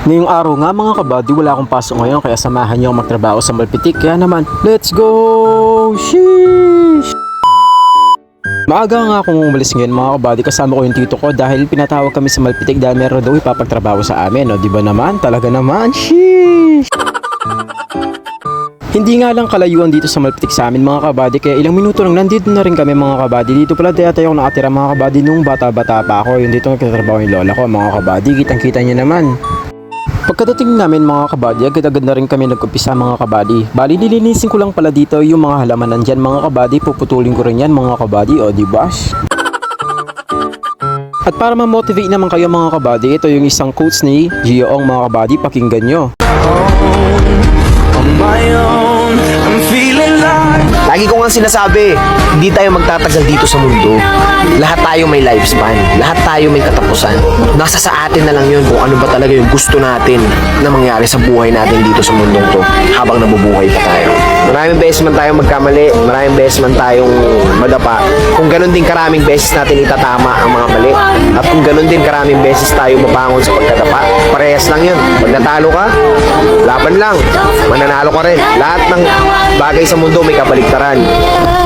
Ngayong araw nga mga kabady, wala akong pasok ngayon kaya samahan niyo magtrabaho sa Malpitik. Kaya naman, let's go! Sheesh! Maaga nga akong umalis ngayon mga kabady, kasama ko yung tito ko dahil pinatawag kami sa Malpitik dahil meron daw ipapagtrabaho sa amin. O diba naman, talaga naman, sheesh! Hindi nga lang kalayuan dito sa Malpitik sa amin mga kabady, kaya ilang minuto lang nandito na rin kami mga kabady. Dito pala dati ako nakatira mga kabady nung bata-bata pa ako. Yung dito nagtatrabaho yung lola ko mga kabady, kitang-kita niyo naman. Pagkadating namin mga kabady, agad-agad na rin kami nag-umpisa mga kabady. Bali nilinisin ko lang pala dito yung mga halaman nandyan mga kabady, puputulin ko rin yan mga kabady, o diba? At para ma-motivate naman kayo mga kabady, ito yung isang quotes ni Gioong mga kabady, pakinggan nyo. Lagi ko nga sinasabi, hindi tayo magtatagal dito sa mundo. Lahat tayo may lifespan. Lahat tayo may katapusan. Nasa sa atin na lang yun kung ano ba talaga yung gusto natin na mangyari sa buhay natin dito sa mundong to habang nabubuhay pa tayo. Maraming beses man tayong magkamali, maraming beses man tayong madapa. Kung ganun din karaming beses natin itatama ang mga mali. At kung ganun din karaming beses tayo mabangon sa pagkadapa, parehas lang yun. Pag natalo ka, laban lang. Mananalo ka rin. Lahat ng bagay sa mundo may kabaliktaran.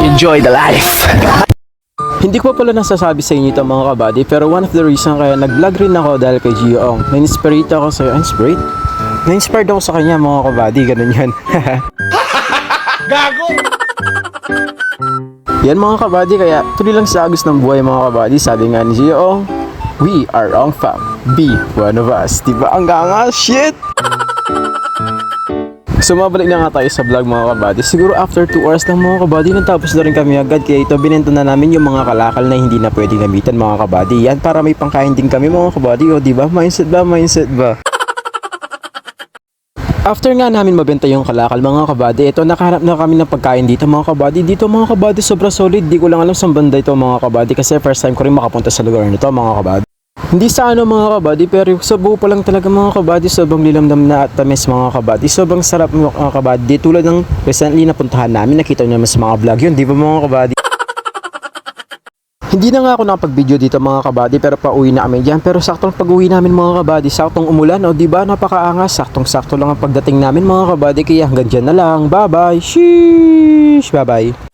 Enjoy the life. Hindi ko pa pala nasasabi sa inyo ito mga kabady, pero one of the reason kaya nag-vlog rin ako dahil kay Gioong. Na-inspired ako sa Na-inspired ako sa kanya mga kabady, ganun yan. Gago! Yan mga kabady, kaya tuloy lang sa agos ng buhay mga kabady. Sabi nga ni Gioong, we are Ong Fam, be one of us. Diba ang ganga? Shit! So mabalik na nga tayo sa vlog mga kabady. Siguro after 2 hours lang mga kabady, natapos na rin kami agad. Kaya ito binenta na namin yung mga kalakal na hindi na pwede gamitan mga kabady. Yan para may pangkain din kami mga kabady. O diba? Mindset ba? Mindset ba? After nga namin mabenta yung kalakal mga kabady, ito nakahanap na kami ng pagkain dito mga kabady. Dito mga kabady sobra solid. Di ko lang alam saan banda ito mga kabady kasi first time ko rin makapunta sa lugar nito mga kabady. Hindi sa ano mga kabady, pero sa buo pa lang talaga mga kabady, sobrang lilamdam na at tamis mga kabady. Sobrang sarap mga kabady, tulad ng recently na puntahan namin, nakita nyo naman sa mga vlog yun, di ba mga kabady? Hindi na nga ako nakapag-video dito mga kabady, pero pauwi na kami dyan. Pero saktong pag-uwi namin mga kabady, saktong umulan, o di ba napakaangas, saktong-sakto lang ang pagdating namin mga kabady. Kaya hanggang dyan na lang, bye bye, sheesh, bye bye.